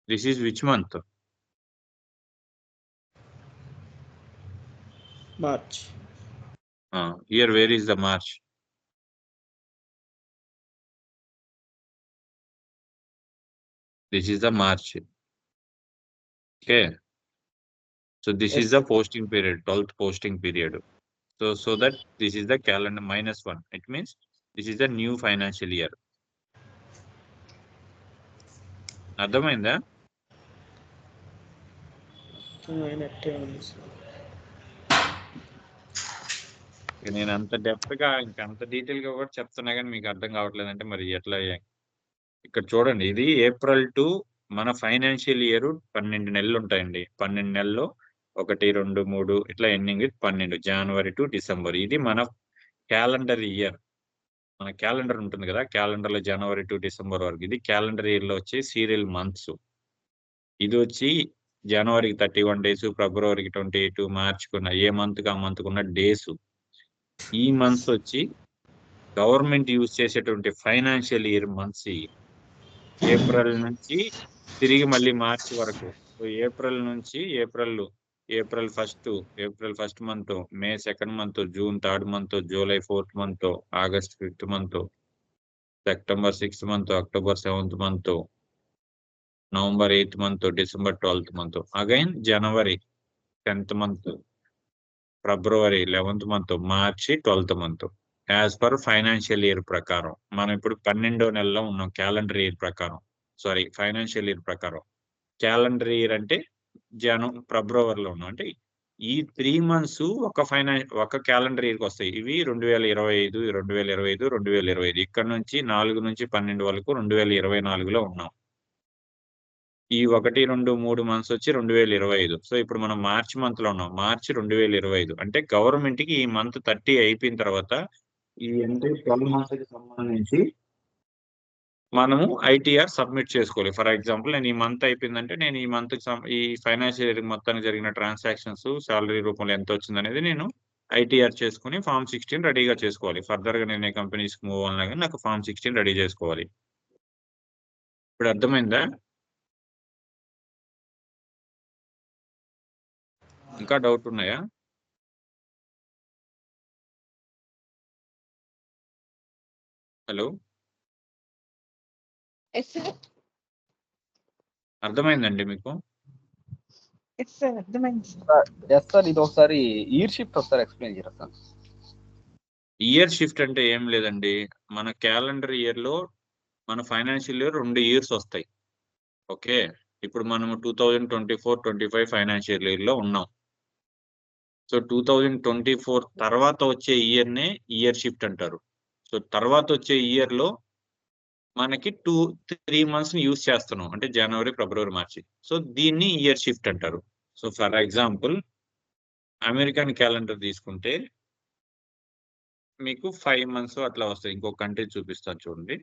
A: This is which month?
B: March.
A: Here, where is the March? This is the March. Okay. So this
B: Yes,
A: is the
B: sir.
A: posting period, 12th posting period. So that this is the calendar -1. It means this is the new financial year. అర్థమైందా?
B: అయినట్టే ఉంది sir.
A: నేను అంత depth గా ఇంకా అంత detail గా కూడా చెప్తున్నా కానీ మీకు అర్థం కావట్లేదంటే మరి ఎట్లా? ఇక్కడ చూడండి, ఇది ఏప్రిల్ టు మన ఫైనాన్షియల్ ఇయర్ 12 నెలలు ఉంటాయండి. 12 నెలల్లో 1, 2, 3 ఇట్లా ending with 12 January to December. ఇది మన క్యాలెండర్ ఇయర్. మన క్యాలెండర్ ఉంటుంది కదా, క్యాలెండర్ లో జనవరి టు డిసెంబర్ వరకు. ఇది క్యాలెండర్ ఇయర్ లో వచ్చే సీరియల్ మంత్స్. ఇది వచ్చి జనవరికి 31 డేస్, ఫిబ్రవరికి 28, మార్చికున్న ఏ మంత్ కి ఆ మంత్ కున్న డేస్. ఈ మంత్స్ వచ్చి గవర్నమెంట్ యూజ్ చేసేటువంటి ఫైనాన్షియల్ ఇయర్ మంత్స్. ఏప్రిల్ నుంచి తిరిగి మళ్ళీ మార్చి వరకు. సో ఏప్రిల్ నుంచి April first month, May 2nd month, June 3rd month, July 4th month, August 5th month, September 6th month, October 7th month, November 8th month, December 12th month, again జనవరి 10th month, ఫిబ్రవరి 11th month, మార్చి 12th month. As per financial year ప్రకారం మనం ఇప్పుడు 12వ నెలలో ఉన్నాం. Calendar year ప్రకారం, సారీ ఫైనాన్షియల్ ఇయర్ ప్రకారం. క్యాలెండర్ ఇయర్ అంటే ఫిబ్రవరిలో ఉన్నాం. అంటే ఈ 3 months ఒక క్యాలెండర్ ఇయర్కి వస్తాయి. ఇవి 2025, 2025, 2025. ఇక్కడ నుంచి 4 నుంచి 12 వరకు 2024లో ఉన్నాం. ఈ 1, 2, 3 months వచ్చి 2025. సో ఇప్పుడు మనం మార్చి మంత్ లో ఉన్నాం. మార్చి 2025. అంటే గవర్నమెంట్ కి ఈ మంత్ 30 అయిపోయిన తర్వాత ఈ 12 months కి సంబంధించి మనము ఐటీఆర్ సబ్మిట్ చేసుకోవాలి. ఫర్ ఎగ్జాంపుల్ నేను ఈ మంత్ అయిపోయిందంటే నేను ఈ మంత్ ఈ ఫైనాన్షియల్ ఇయర్ మొత్తానికి జరిగిన ట్రాన్సాక్షన్స్ సాలరీ రూపంలో ఎంత వచ్చింది అనేది నేను ఐటీఆర్ చేసుకుని ఫామ్ 16 రెడీగా చేసుకోవాలి. ఫర్దర్ గా నేను ఏ కంపెనీస్ మూవ్ అన్నా కానీ నాకు ఫామ్ 16 రెడీ చేసుకోవాలి. ఇప్పుడు అర్థమైందా? ఇంకా డౌట్ ఉన్నాయా? Hello,
D: Yes, sir.
A: అర్థమైందండి మీకు?
D: Yes, sir. అర్థమైంది సార్.
C: ఎస్ సార్, ఇది ఒకసారి ఇయర్ షిఫ్ట్ ఒకసారి ఎక్స్ప్లెయిన్ చేయరా సార్?
A: ఇయర్ షిఫ్ట్ అంటే ఏం లేదండి, మన క్యాలెండర్ ఇయర్ లో మన ఫైనాన్షియల్ ఇయర్ 2 years వస్తాయి. ఓకే, ఇప్పుడు మనము 2024-25 ఫైనాన్షియల్ ఇయర్ లో ఉన్నాం. సో 2024 తర్వాత వచ్చే ఇయర్ నే ఇయర్ షిఫ్ట్ అంటారు. సో తర్వాత వచ్చే ఇయర్ లో మనకి 2-3 months ని యూజ్ చేస్తున్నాం, అంటే జనవరి, ఫిబ్రవరి, మార్చి. సో దీన్ని ఇయర్ షిఫ్ట్ అంటారు. So for example American calendar తీసుకుంటే మీకు 5 months అట్లా వస్తాయి. ఇంకో కంట్రీ చూపిస్తాను చూడండి,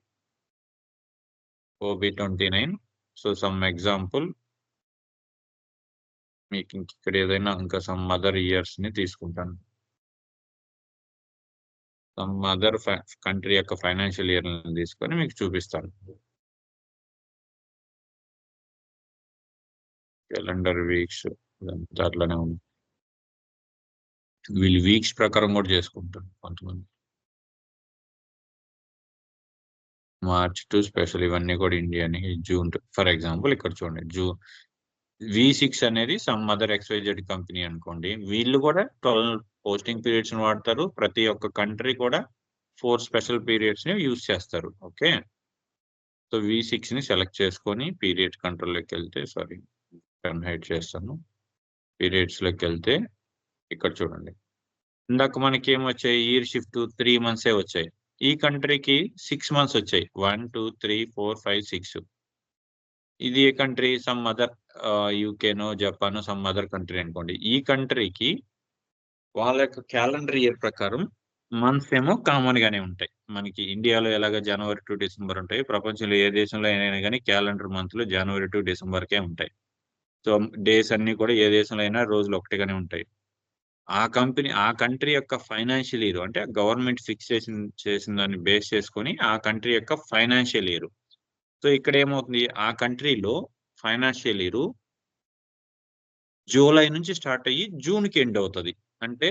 A: OB29. సో సమ్ ఎగ్జాంపుల్ మీకు ఇక్కడ ఏదైనా ఇంకా సమ్ అదర్ ఇయర్స్ ని తీసుకుంటాను. సమ్ అదర్ కంట్రీ యొక్క ఫైనాన్షియల్ ఇయర్ తీసుకొని మీకు చూపిస్తాను. క్యాలెండర్ వీక్స్ అట్లానే ఉంది. వీళ్ళు వీక్స్ ప్రకారం కూడా చేసుకుంటారు కొంతమంది. మార్చ్ టు స్పెషల్ ఇవన్నీ కూడా ఇండియాని. జూన్ ఫర్ ఎగ్జాంపుల్ ఇక్కడ చూడండి, V6 అనేది సమ్ అదర్ XYZ కంపెనీ అనుకోండి. వీళ్ళు కూడా 12 పోస్టింగ్ పీరియడ్స్ వాడతారు. ప్రతి ఒక్క కంట్రీ కూడా 4 స్పెషల్ పీరియడ్స్ ని యూజ్ చేస్తారు. ఓకే, సో V6 ని సెలెక్ట్ చేసుకొని పీరియడ్ కంట్రోల్లోకి వెళ్తే, సారీ హైడ్ చేస్తాను. పీరియడ్స్ లోకి వెళ్తే ఇక్కడ చూడండి, ఇందాక మనకి ఏమొచ్చాయి, ఇయర్ షిఫ్ట్ 3 months వచ్చాయి. ఈ కంట్రీకి 6 months వచ్చాయి. 1 2 3 4 5 6. ఇది ఏ కంట్రీ, సమ్ అదర్ యూకేనో జపానో సమ్ అదర్ కంట్రీ అనుకోండి. ఈ కంట్రీకి వాళ్ళ యొక్క క్యాలెండర్ ఇయర్ ప్రకారం మంత్స్ ఏమో కామన్ గానే ఉంటాయి. మనకి ఇండియాలో ఎలాగ జనవరి టు డిసెంబర్ ఉంటాయి, ప్రపంచంలో ఏ దేశంలో అయినా కానీ క్యాలెండర్ మంత్ లో జనవరి టు డిసెంబర్కే ఉంటాయి. సో డేస్ అన్ని కూడా ఏ దేశంలో అయినా రోజులు ఒకటిగానే ఉంటాయి. ఆ కంట్రీ యొక్క ఫైనాన్షియల్ ఇయర్ అంటే గవర్నమెంట్ ఫిక్స్ చేసిన దాన్ని బేస్ చేసుకొని ఆ కంట్రీ యొక్క ఫైనాన్షియల్ ఇయర్. సో ఇక్కడ ఏమవుతుంది, ఆ కంట్రీలో ఫైనాన్షియల్ ఇయర్ జూలై నుంచి స్టార్ట్ అయ్యి జూన్కి ఎండ్ అవుతుంది. అంటే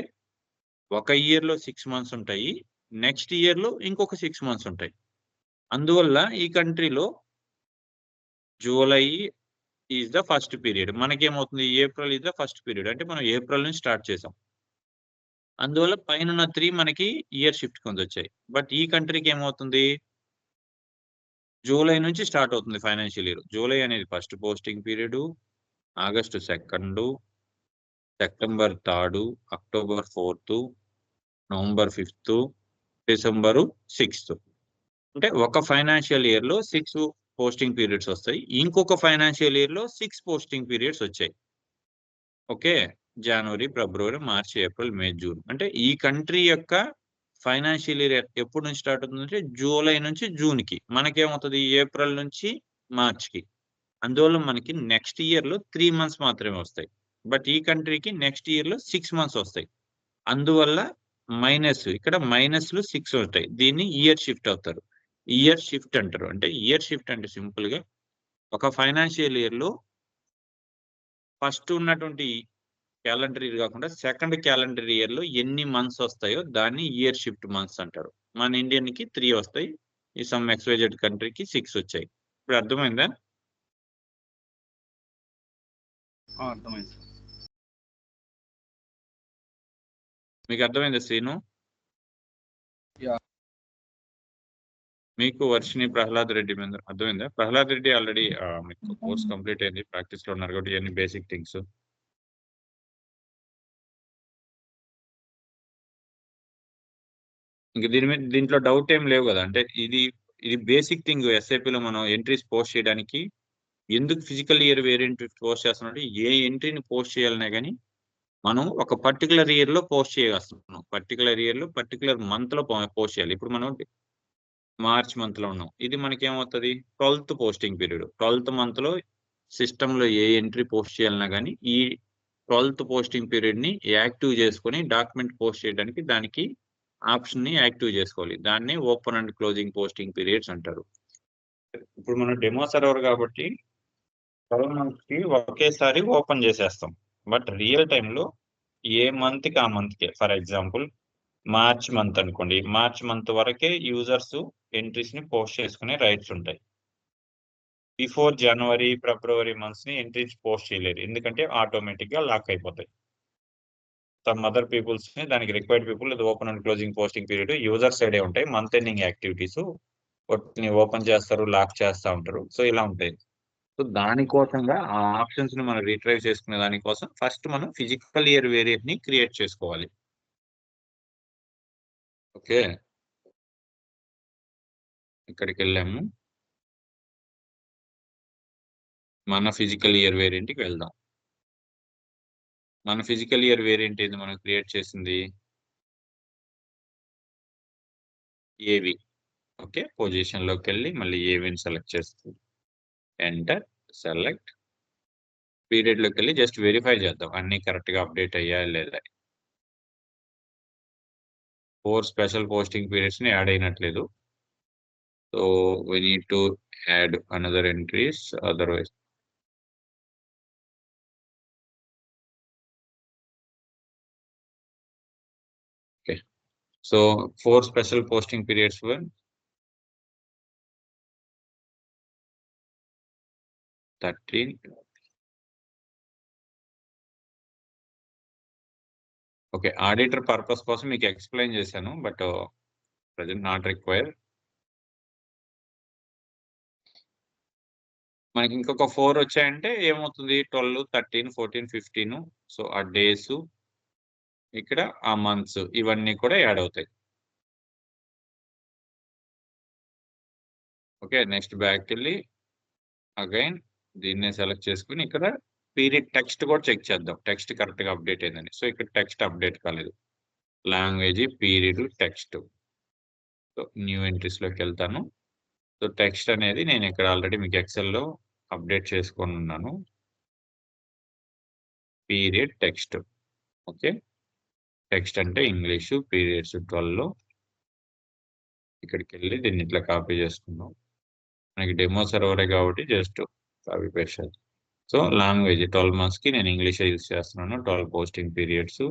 A: ఒక ఇయర్ లో 6 months ఉంటాయి, నెక్స్ట్ ఇయర్ లో ఇంకొక 6 months ఉంటాయి. అందువల్ల ఈ కంట్రీలో July is the first period. మనకేమవుతుంది, April is the first period. అంటే మనం ఏప్రిల్ నుంచి స్టార్ట్ చేసాం. అందువల్ల పైన 3 మనకి ఇయర్ షిఫ్ట్ కింద వచ్చాయి. బట్ ఈ కంట్రీకి ఏమవుతుంది, జూలై నుంచి స్టార్ట్ అవుతుంది ఫైనాన్షియల్ ఇయర్. జూలై అనేది first posting period, August 2, September 3, October 4, November 5, December 6. అంటే ఒక ఫైనాన్షియల్ ఇయర్ లో 6 పోస్టింగ్ పీరియడ్స్ వస్తాయి. ఇంకొక ఫైనాన్షియల్ ఇయర్ లో 6 పోస్టింగ్ పీరియడ్స్ వచ్చాయి. ఓకే, జనవరి, ఫిబ్రవరి, మార్చి, ఏప్రిల్, మే, జూన్. అంటే ఈ కంట్రీ యొక్క ఫైనాన్షియల్ ఇయర్ ఎప్పటి నుంచి స్టార్ట్ అవుతుందంటే జూలై నుంచి జూన్ కి. మనకేమవుతుంది, ఏప్రిల్ నుంచి మార్చ్ కి. అందువల్ల మనకి నెక్స్ట్ ఇయర్ లో 3 months మాత్రమే వస్తాయి. బట్ ఈ కంట్రీకి నెక్స్ట్ ఇయర్ లో 6 months వస్తాయి. అందువల్ల ఇక్కడ మైనస్లు 6 ఉంటాయి. దీన్ని ఇయర్ షిఫ్ట్ అవుతారు. ఇయర్ షిఫ్ట్ అంటారు. అంటే ఇయర్ షిఫ్ట్ అంటే సింపుల్ గా ఒక ఫైనాన్షియల్ ఇయర్ లో ఫస్ట్ ఉన్నటువంటి క్యాలెండర్ ఇయర్ కాకుండా సెకండ్ క్యాలెండర్ ఇయర్ లో ఎన్ని మంత్స్ వస్తాయో దాన్ని ఇయర్ షిఫ్ట్ మంత్స్ అంటారు. మన ఇండియన్ కి 3 వస్తాయి, ఈ సమ్ XYZ కంట్రీకి 6 వచ్చాయి. ఇప్పుడు అర్థమైందా?
C: అర్థమైంది సార్.
A: మీకు అర్థమైందా శ్రీను?
C: యా.
A: మీకు వర్షిని, ప్రహ్లాద్ రెడ్డి మీద అర్థమైందా? ప్రహ్లాద్ రెడ్డి ఆల్రెడీ మీకు కోర్స్ కంప్లీట్ అయింది, ప్రాక్టీస్ లో ఉన్నారు కాబట్టి ఇవన్నీ బేసిక్ థింగ్స్. ఇంక దీంట్లో డౌట్ ఏం లేవు కదా. అంటే ఇది బేసిక్ థింగ్. ఎస్ఐపిలో మనం ఎంట్రీస్ పోస్ట్ చేయడానికి ఎందుకు ఫిజికల్ ఇయర్ వేరియంట్ పోస్ట్ చేస్తున్నట్టు, ఏ ఎంట్రీని పోస్ట్ చేయాలనే కానీ మనం ఒక పర్టికులర్ ఇయర్ లో పోస్ట్ చేయగలుగుతున్నాం. పర్టికులర్ ఇయర్ లో పర్టికులర్ మంత్ లో పోస్ట్ చేయాలి. ఇప్పుడు మనం మార్చ్ మంత్ లో ఉన్నాం. ఇది మనకి ఏమవుతుంది, 12th posting period. 12th month లో సిస్టమ్ లో ఏ ఎంట్రీ పోస్ట్ చేయాలన్నా కానీ ఈ 12th పోస్టింగ్ పీరియడ్ ని యాక్టివ్ చేసుకొని డాక్యుమెంట్ పోస్ట్ చేయడానికి దానికి ఆప్షన్ ని యాక్టివ్ చేసుకోవాలి. దాన్ని open and closing posting periods అంటారు. ఇప్పుడు మనం డెమో సర్వర్ కాబట్టి 12 months కి ఒకేసారి ఓపెన్ చేసేస్తాం. బట్ రియల్ టైంలో ఏ మంత్ కి ఆ మంత్ కి, ఫర్ ఎగ్జాంపుల్ మార్చ్ మంత్ అనుకోండి, మార్చ్ మంత్ వరకే యూజర్స్ ఎంట్రీస్ ని పోస్ట్ చేసుకునే రైట్స్ ఉంటాయి. బిఫోర్ జనవరి, ఫిబ్రవరి మంత్స్ ని ఎంట్రీస్ పోస్ట్ చేయలేరు, ఎందుకంటే ఆటోమేటిక్ గా లాక్ అయిపోతాయి. సమ్ అదర్ పీపుల్స్ ని, దానికి required people open and closing posting period user సైడే ఉంటాయి. మంత్ ఎండింగ్ యాక్టివిటీస్ ఓపెన్ చేస్తారు, లాక్ చేస్తూ ఉంటారు. సో ఇలా ఉంటాయి. సో దానికోసంగా ఆ ఆప్షన్స్ ని మనం రీట్రైవ్ చేసుకునే దానికోసం ఫస్ట్ మనం ఫిజికల్ ఇయర్ వేరియంట్ ని క్రియేట్ చేసుకోవాలి. ఓకే, ఇక్కడికి వెళ్ళాము. మన ఫిజికల్ ఇయర్ వేరియంట్కి వెళ్దాం. మన ఫిజికల్ ఇయర్ వేరియంట్ ఏది మనం క్రియేట్ చేసింది, ఏవి. ఓకే, పొజిషన్ లోకి వెళ్ళి మళ్ళీ ఏవిని సెలెక్ట్ చేస్తుంది, ఎంటర్, సెలెక్ట్, పీరియడ్ లోకి వెళ్ళి జస్ట్ వెరిఫై చేద్దాం అన్ని కరెక్ట్ గా అప్డేట్ అయ్యా లేదా. 4 స్పెషల్ పోస్టింగ్ పీరియడ్స్ ని యాడ్ అయినట్లేదు. So we need to add another entries, otherwise okay. So 4 special posting periods were 13. Okay, auditor purpose కోసం మీకు ఎక్స్ప్లెయిన్ చేశాను, బట్ ప్రజెంట్ నాట్ రిక్వైర్. మనకి ఇంకొక 4 వచ్చాయంటే ఏమవుతుంది, 12, 13, 14, 15. సో ఆ డేస్, ఇక్కడ ఆ మంత్స్, ఇవన్నీ కూడా యాడ్ అవుతాయి. ఓకే, నెక్స్ట్ బ్యాక్ వెళ్ళి అగైన్ దీన్నే సెలెక్ట్ చేసుకుని ఇక్కడ పీరియడ్ టెక్స్ట్ కూడా చెక్ చేద్దాం, టెక్స్ట్ కరెక్ట్ గా అప్డేట్ అయిందని. సో ఇక్కడ టెక్స్ట్ అప్డేట్ కాలేదు. Language, period, text. So new entries లోకి వెళ్తాను. సో టెక్స్ట్ అనేది నేను ఇక్కడ ఆల్రెడీ మీకు ఎక్సెల్లో అప్డేట్ చేసుకొని ఉన్నాను. Period text. ఓకే, టెక్స్ట్ అంటే ఇంగ్లీషు, పీరియడ్స్ 12. ఇక్కడికి వెళ్ళి దీన్ని ఇట్లా కాపీ చేసుకున్నాం. మనకి డెమో సర్వరే కాబట్టి just copy paste. So language 12 months కి నేను ఇంగ్లీష్ యూజ్ చేస్తున్నాను. 12 పోస్టింగ్ పీరియడ్స్.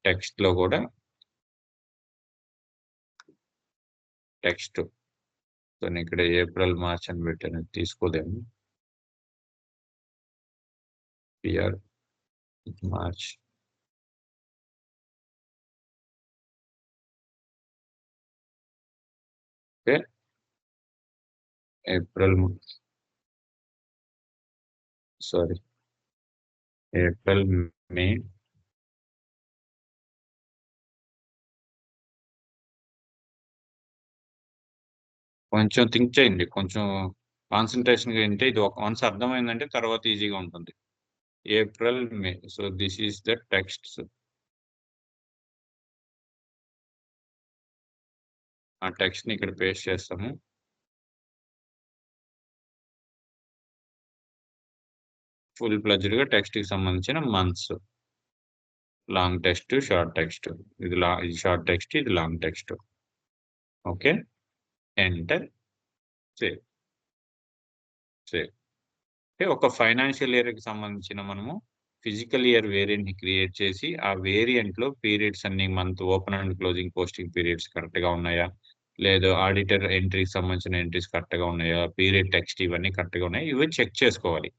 A: టెక్స్ట్ లో కూడా టెక్స్ట్. సో నేను ఇక్కడ ఏప్రిల్, మార్చ్ అని పెట్టాను, తీసుకోలేము. PR March. Okay, April, sorry April, May, కొంచెం థింక్ చేయండి, కొంచెం కాన్సన్ట్రేషన్ ఏంటి, ఇది ఒక వన్స్ అర్థమైందంటే తర్వాత ఈజీగా ఉంటుంది. April, May. So this is the text. ఆ టెక్స్ట్ ని ఇక్కడ పేస్ట్ చేస్తాము. ఫుల్ ప్లెజ్డ్ గా టెక్స్ట్ కి సంబంధించిన months, long text, short text. ఇది షార్ట్ టెక్స్ట్, ఇది long text. Okay, enter, save, save. అంటే ఒక ఫైనాన్షియల్ ఇయర్ కి సంబంధించిన మనము ఫిజికల్ ఇయర్ వేరియంట్ ని క్రియేట్ చేసి ఆ వేరియంట్ లో పీరియడ్స్ అన్ని month open and closing posting periods correct గా ఉన్నాయా, లేదా ఆడిటర్ ఎంట్రీకి సంబంధించిన ఎంట్రీస్ కరెక్ట్ గా ఉన్నాయా, పీరియడ్ టెక్స్ట్ ఇవన్నీ కరెక్ట్ గా ఉన్నాయి, ఇవి చెక్ చేసుకోవాలి.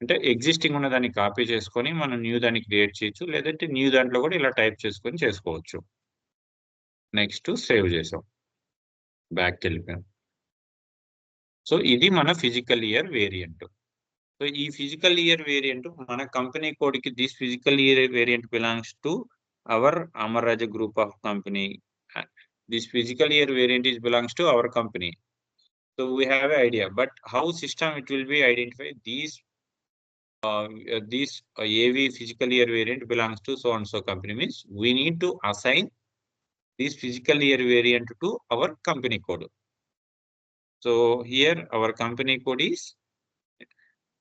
A: అంటే ఎగ్జిస్టింగ్ ఉన్న దాన్ని కాపీ చేసుకొని మనం న్యూ దాన్ని క్రియేట్ చేయొచ్చు, లేదంటే న్యూ దాంట్లో కూడా ఇలా టైప్ చేసుకొని చేసుకోవచ్చు. నెక్స్ట్ సేవ్ చేసాం, బ్యాక్ వెళ్ళిపోయాం. సో ఇది మన ఫిజికల్ ఇయర్ వేరియంట్. సో ఈ ఫిజికల్ ఇయర్ వేరియంట్ మన కంపెనీ కోడ్ కి, this physical year variant belongs to our Amar Raja group of company. This physical year variant is belongs to our company. So we have an idea, but how system it will be identify these AV physical year variant belongs to so and so company, means we need to assign this physical year variant to our company code. So here our company code is,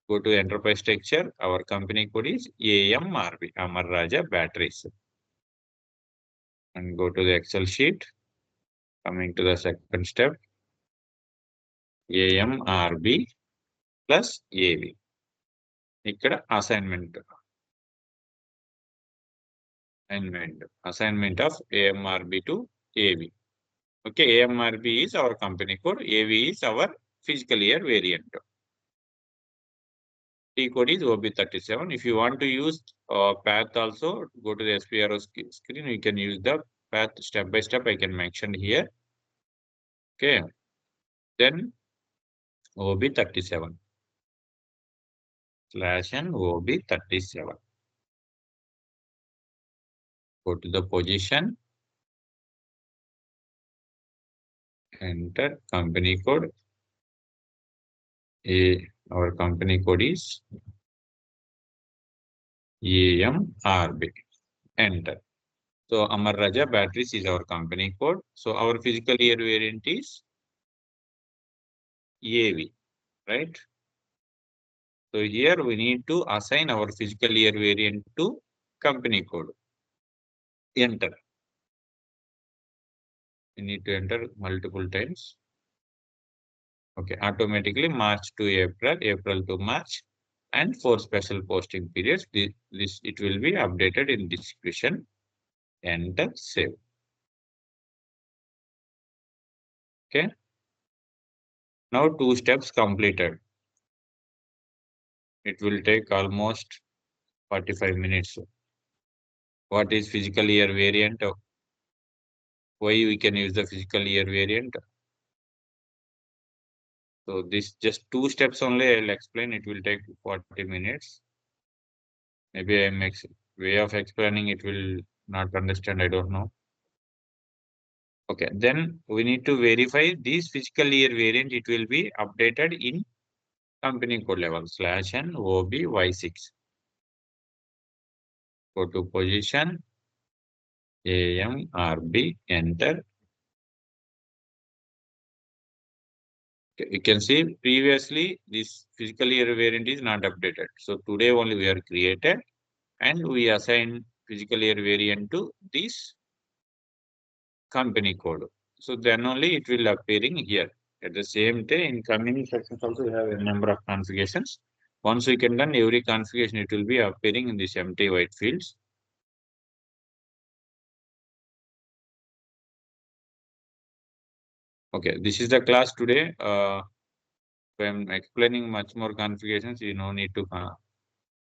A: go to enterprise structure, our company code is AMRB, Amar Raja Batteries, and go to the Excel sheet. Coming to the second step, AMRB plus AV. ఇక్కడ assignment of AMRB to AV. Okay, AMRB is our company code, AV is our physical year variant. T code is OB37. If you want to use path also, go to the SPRO screen. You can use the path step by step. I can mention here. Okay, then OB37 /n OB37. Go to the position, enter company code. Our company code is AMRB. Enter. So Amar Raja Batteries is our company code. So our physical year variant is AV, right? So here we need to assign our physical year variant to company code. Enter. We need to enter multiple times. Okay, automatically March to April, April to March, and for special posting periods, this it will be updated in description. Enter, save. Okay. Now 2 steps completed. It will take almost 45 minutes. What is physical year variant? Why we can use the physical year variant? So this just 2 steps only I'll explain. It will take 40 minutes. Maybe way of explaining it will not understand. I don't know. Okay, then we need to verify this physical year variant. It will be updated in company code level /n OBY6. Go to position, AMRB, enter. Okay, you can see previously this physical year variant is not updated. So today only we are created and we assign physical year variant to this company code. So then only it will appearing here. At the same time, in coming sections also we have a number of configurations. Once we can done every configuration, it will be appearing in this empty white fields. Okay, this is the class today. If I'm explaining much more configurations, you no need to